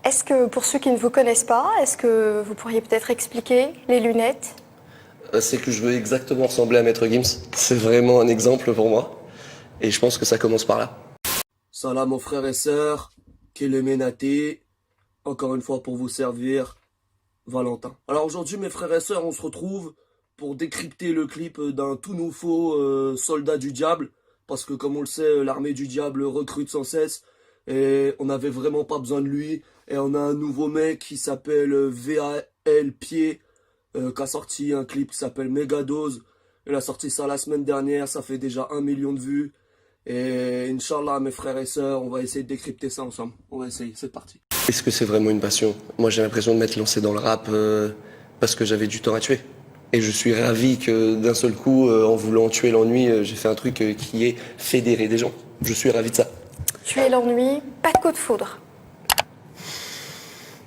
Est-ce que, pour ceux qui ne vous connaissent pas, est-ce que vous pourriez peut-être expliquer les lunettes? C'est que je veux exactement ressembler à Maître Gims. C'est vraiment un exemple pour moi. Et je pense que ça commence par là. Salam mon frère et sœurs, Kéléménaté, encore une fois pour vous servir, Valentin. Alors aujourd'hui mes frères et sœurs, on se retrouve pour décrypter le clip d'un tout nouveau soldat du diable. Parce que comme on le sait, l'armée du diable recrute sans cesse. Et on n'avait vraiment pas besoin de lui. Et on a un nouveau mec qui s'appelle VAL Pied, qui a sorti un clip qui s'appelle Megadose. Il a sorti ça la semaine dernière, ça fait déjà 1 million de vues. Et Inch'Allah, mes frères et sœurs, on va essayer de décrypter ça ensemble. On va essayer, c'est parti. Est-ce que c'est vraiment une passion? Moi j'ai l'impression de m'être lancé dans le rap parce que j'avais du temps à tuer. Et je suis ravi que d'un seul coup, en voulant tuer l'ennui, j'ai fait un truc qui est fédérer des gens. Je suis ravi de ça. Tuer l'ennui, pas de coup de foudre.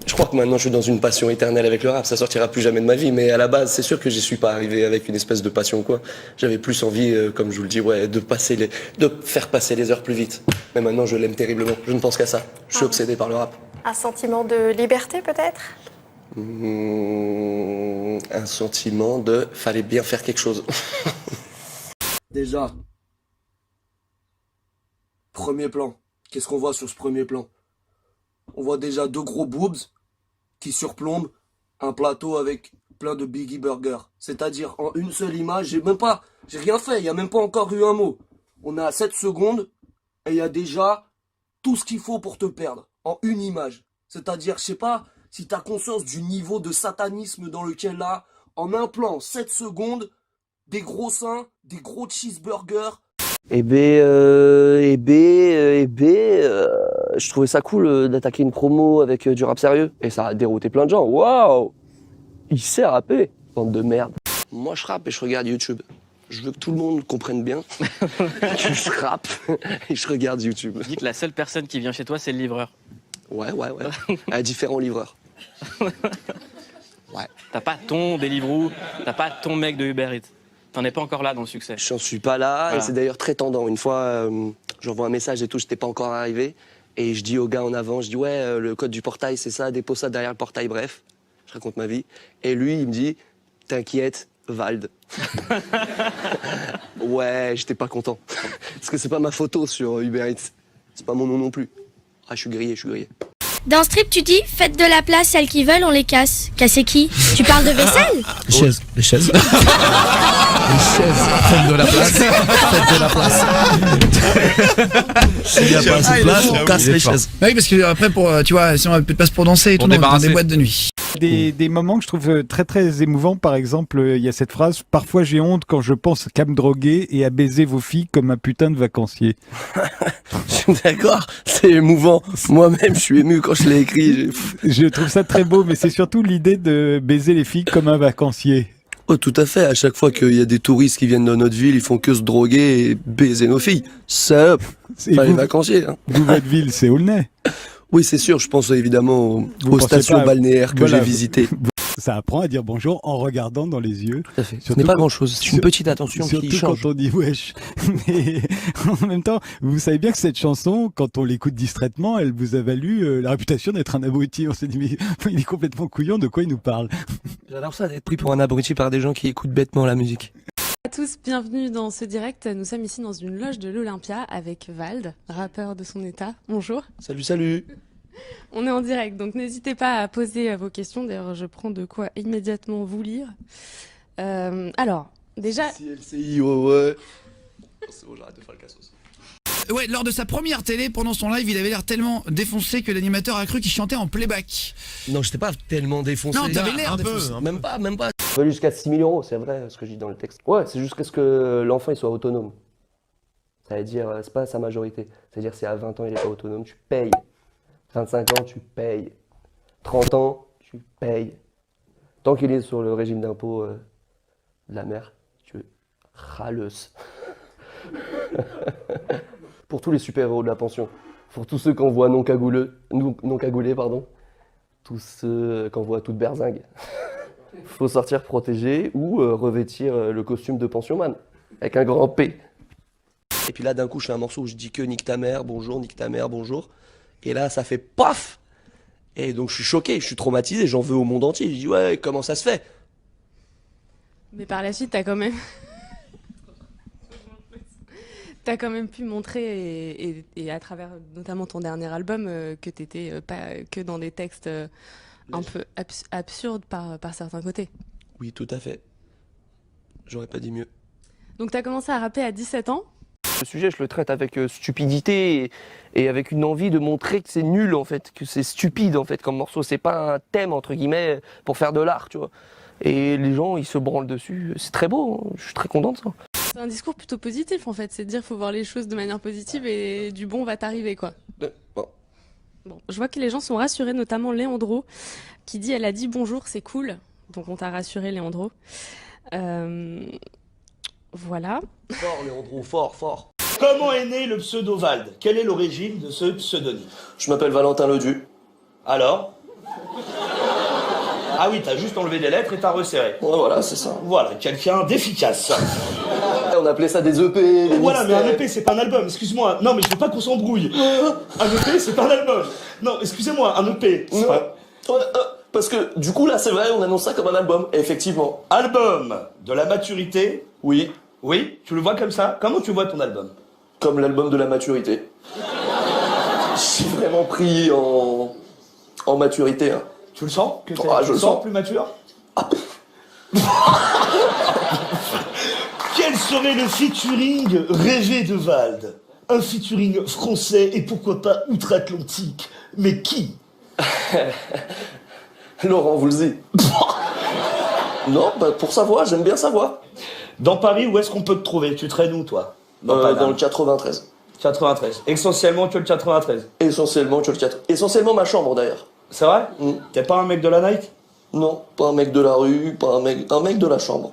Je crois que maintenant je suis dans une passion éternelle avec le rap, ça sortira plus jamais de ma vie, mais à la base c'est sûr que j'y suis pas arrivé avec une espèce de passion ou quoi. J'avais plus envie, comme je vous le dis, de faire passer les heures plus vite. Mais maintenant je l'aime terriblement, je ne pense qu'à ça. Je suis obsédé par le rap. Un sentiment de liberté peut-être? Un sentiment de fallait bien faire quelque chose. Déjà, premier plan. Qu'est-ce qu'on voit sur ce premier plan? On voit déjà 2 gros boobs qui surplombent un plateau avec plein de Biggie Burger. C'est-à-dire en une seule image, j'ai rien fait, il n'y a même pas encore eu un mot. On a 7 secondes et il y a déjà tout ce qu'il faut pour te perdre en une image. C'est-à-dire, je sais pas si tu as conscience du niveau de satanisme dans lequel là, en un plan, 7 secondes, des gros seins, des gros cheeseburgers. Je trouvais ça cool d'attaquer une promo avec du rap sérieux. Et ça a dérouté plein de gens. Waouh! Il sait rapper, bande de merde. Moi, je rappe et je regarde YouTube. Je veux que tout le monde comprenne bien que je rappe et je regarde YouTube. Tu dis que la seule personne qui vient chez toi, c'est le livreur. Ouais. À différents livreurs. Ouais. T'as pas ton Deliveroo, t'as pas ton mec de Uber Eats. T'en es pas encore là dans le succès. J'en suis pas là, voilà. Et c'est d'ailleurs très tendant. Une fois, j'envoie un message et tout, j'étais pas encore arrivé. Et je dis au gars en avant, je dis ouais, le code du portail c'est ça, dépose ça derrière le portail, bref. Je raconte ma vie. Et lui, il me dit, t'inquiète, Vald. Ouais, j'étais pas content. Parce que c'est pas ma photo sur Uber Eats. C'est pas mon nom non plus. Ah, je suis grillé. Dans Strip, tu dis faites de la place, celles qui veulent, on les casse. Casser qui? Tu parles de vaisselle? Les chaises. Les chaises. Faites de la place. Faites de la place. S'il n'y a pas assez de place, on casse les chaises. Oui, parce que après, tu vois, si on a plus de place pour danser et tout, dans des boîtes de nuit. Des moments que je trouve très très émouvants. Par exemple, il y a cette phrase: parfois j'ai honte quand je pense qu'à me droguer et à baiser vos filles comme un putain de vacancier. Je suis d'accord, c'est émouvant. Moi-même, je suis ému quand je l'ai écrit. Je trouve ça très beau, mais c'est surtout l'idée de baiser les filles comme un vacancier. Oh, tout à fait. À chaque fois qu'il y a des touristes qui viennent dans notre ville, ils font que se droguer et baiser nos filles. Ça, les vacanciers. Hein. Vous, votre ville, c'est Aulnay. Oui, c'est sûr. Je pense évidemment aux stations balnéaires que j'ai visitées. Ça apprend à dire bonjour en regardant dans les yeux. Tout à fait. Ce n'est pas grand-chose. C'est une petite attention qui change. Surtout quand on dit wesh. Mais en même temps, vous savez bien que cette chanson, quand on l'écoute distraitement, elle vous a valu la réputation d'être un abruti. On s'est dit, mais il est complètement couillon, de quoi il nous parle? J'adore ça, d'être pris pour un abruti par des gens qui écoutent bêtement la musique. À tous, bienvenue dans ce direct. Nous sommes ici dans une loge de l'Olympia avec Vald, rappeur de son état. Bonjour. Salut. On est en direct, donc n'hésitez pas à poser vos questions. D'ailleurs, je prends de quoi immédiatement vous lire. Alors, déjà... CLCI, ouais. C'est bon, j'arrête de faire le cassos. Ouais, lors de sa première télé, pendant son live, il avait l'air tellement défoncé que l'animateur a cru qu'il chantait en playback. Non, j'étais pas tellement défoncé. Non, t'avais l'air défoncé. Même pas. Ça valait jusqu'à 6 000 €, c'est vrai ce que je dis dans le texte. Ouais, c'est jusqu'à ce que l'enfant il soit autonome. Ça veut dire, c'est pas sa majorité. C'est-à-dire, si à 20 ans il est pas autonome, tu payes. 25 ans, tu payes. 30 ans, tu payes. Tant qu'il est sur le régime d'impôt de la mère, tu es râleuse. Pour tous les super-héros de la pension. Pour tous ceux qu'on voit non cagoulés, tous ceux qu'on voit toute berzingue. Faut sortir protégé ou revêtir le costume de pensionman, avec un grand P. Et puis là, d'un coup, je fais un morceau où je dis que nique ta mère, bonjour, nique ta mère, bonjour. Et là, ça fait paf! Et donc je suis choqué, je suis traumatisé, j'en veux au monde entier. Je dis ouais, comment ça se fait? Mais par la suite, t'as quand même... T'as quand même pu montrer, et à travers notamment ton dernier album, que t'étais pas que dans des textes un peu absurdes par certains côtés. Oui, tout à fait. J'aurais pas dit mieux. Donc t'as commencé à rapper à 17 ans. Le sujet, je le traite avec stupidité et avec une envie de montrer que c'est nul, en fait, que c'est stupide, en fait, comme morceau. C'est pas un thème, entre guillemets, pour faire de l'art, tu vois. Et les gens, ils se branlent dessus. C'est très beau, hein. Je suis très content de ça. C'est un discours plutôt positif, en fait. C'est de dire qu'il faut voir les choses de manière positive et du bon va t'arriver, quoi. Bon. Bon, je vois que les gens sont rassurés, notamment Léandro, qui dit « Elle a dit bonjour, c'est cool ». Donc on t'a rassuré, Léandro. Voilà. Fort, Léandro, fort, fort. Comment est né le pseudo Vald? Quelle est l'origine de ce pseudonyme? Je m'appelle Valentin Ledu. Alors? Ah oui, t'as juste enlevé des lettres et t'as resserré. Ouais, voilà, c'est ça. Voilà, quelqu'un d'efficace. On appelait ça des EP. Des Voilà, mais un mixtapes. EP, c'est pas un album, excuse-moi. Non, mais je veux pas qu'on s'embrouille. Un EP, c'est pas un album. Non, excusez-moi, un EP. c'est Non. pas- Ouais, parce que du coup, là, c'est vrai, on annonce ça comme un album. Et effectivement. Album de la maturité. Oui, Oui, tu le vois comme ça? Comment tu vois ton album? comme l'album de la maturité. J'ai vraiment pris en maturité. Hein. Tu le sens? Que Ah, tu je le le sens sens. plus mature? Quel serait le featuring rêvé de Vald? Un featuring français et pourquoi pas outre-Atlantique? Mais qui? Laurent Voulzy. Non, bah, pour sa voix, j'aime bien sa voix. Dans Paris, où est-ce qu'on peut te trouver? Tu traînes où, toi? Dans Paname. le 93. 93. Essentiellement que le 93. Essentiellement, essentiellement ma chambre d'ailleurs. C'est vrai? Mm. T'es pas un mec de la night? Non, pas un mec de la rue, pas un mec de la chambre.